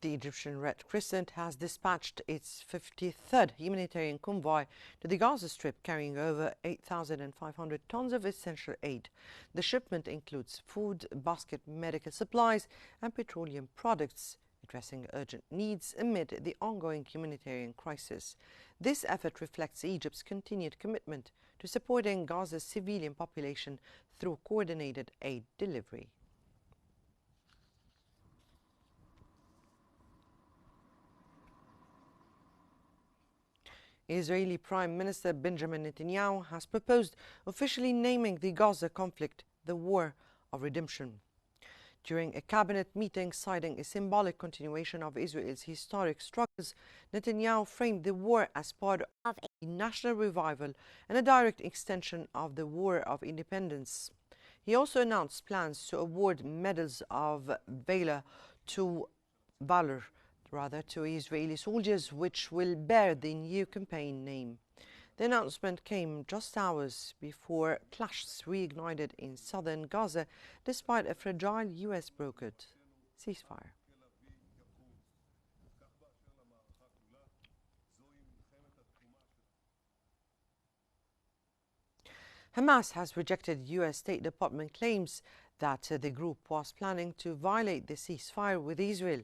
The Egyptian Red Crescent has dispatched its 53rd humanitarian convoy to the Gaza Strip, carrying over 8,500 tons of essential aid. The shipment includes food, basket medical supplies and petroleum products, addressing urgent needs amid the ongoing humanitarian crisis. This effort reflects Egypt's continued commitment to supporting Gaza's civilian population through coordinated aid delivery. Israeli Prime Minister Benjamin Netanyahu has proposed officially naming the Gaza conflict the War of Redemption. During a cabinet meeting citing a symbolic continuation of Israel's historic struggles, Netanyahu framed the war as part of a national revival and a direct extension of the War of Independence. He also announced plans to award medals of valor to Israeli soldiers, which will bear the new campaign name. The announcement came just hours before clashes reignited in southern Gaza, despite a fragile US-brokered ceasefire. Hamas has rejected US State Department claims that the group was planning to violate the ceasefire with Israel.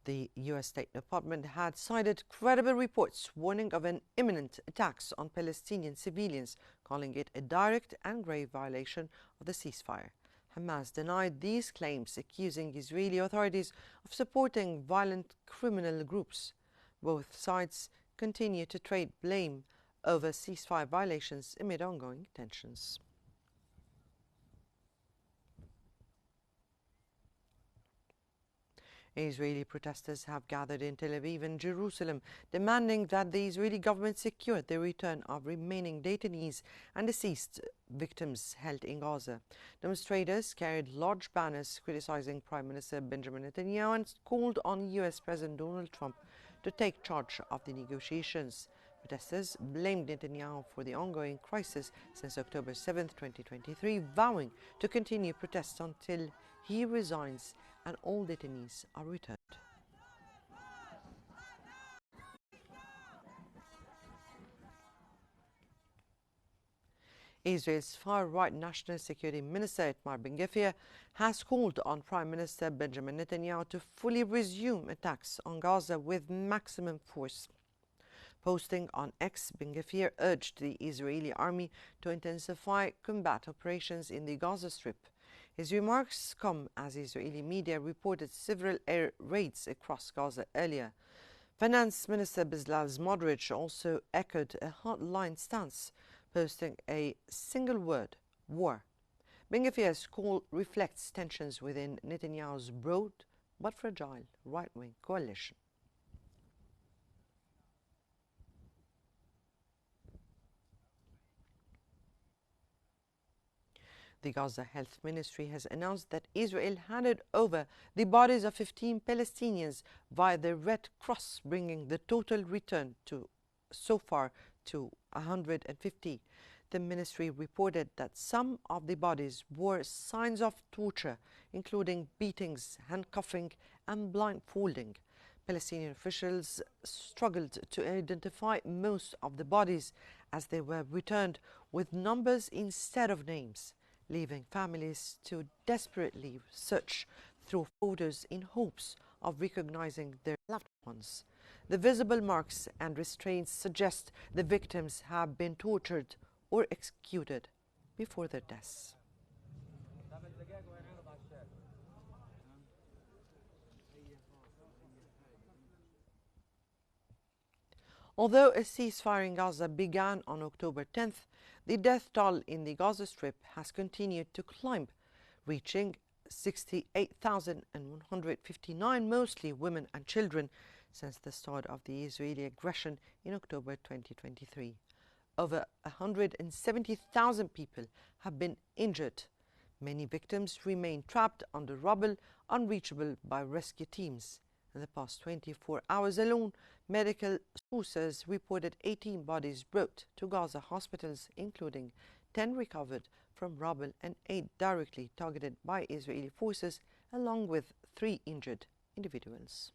The US State Department had cited credible reports warning of an imminent attacks on Palestinian civilians, calling it a direct and grave violation of the ceasefire. Hamas denied these claims, accusing Israeli authorities of supporting violent criminal groups. Both sides continue to trade blame over ceasefire violations amid ongoing tensions. Israeli protesters have gathered in Tel Aviv and Jerusalem, demanding that the Israeli government secure the return of remaining detainees and deceased victims held in Gaza. Demonstrators carried large banners criticizing Prime Minister Benjamin Netanyahu and called on US President Donald Trump to take charge of the negotiations. Protesters blamed Netanyahu for the ongoing crisis since October 7, 2023, vowing to continue protests until he resigns and all detainees are returned. Israel's far-right National Security Minister Itamar Ben-Gvir has called on Prime Minister Benjamin Netanyahu to fully resume attacks on Gaza with maximum force. Posting on X, Ben-Gvir urged the Israeli army to intensify combat operations in the Gaza Strip. His remarks come as Israeli media reported several air raids across Gaza earlier. Finance Minister Bezalel Smotrich also echoed a hardline stance, posting a single word: war. Ben-Gvir's call reflects tensions within Netanyahu's broad but fragile right-wing coalition. The Gaza Health Ministry has announced that Israel handed over the bodies of 15 Palestinians via the Red Cross, bringing the total return so far to 150. The ministry reported that some of the bodies bore signs of torture, including beatings, handcuffing, and blindfolding. Palestinian officials struggled to identify most of the bodies as they were returned with numbers instead of names, leaving families to desperately search through photos in hopes of recognizing their loved ones. The visible marks and restraints suggest the victims have been tortured or executed before their deaths. Although a ceasefire in Gaza began on October 10th, the death toll in the Gaza Strip has continued to climb, reaching 68,159, mostly women and children, since the start of the Israeli aggression in October 2023. Over 170,000 people have been injured. Many victims remain trapped under rubble, unreachable by rescue teams. In the past 24 hours alone, medical sources reported 18 bodies brought to Gaza hospitals, including 10 recovered from rubble and 8 directly targeted by Israeli forces, along with 3 injured individuals.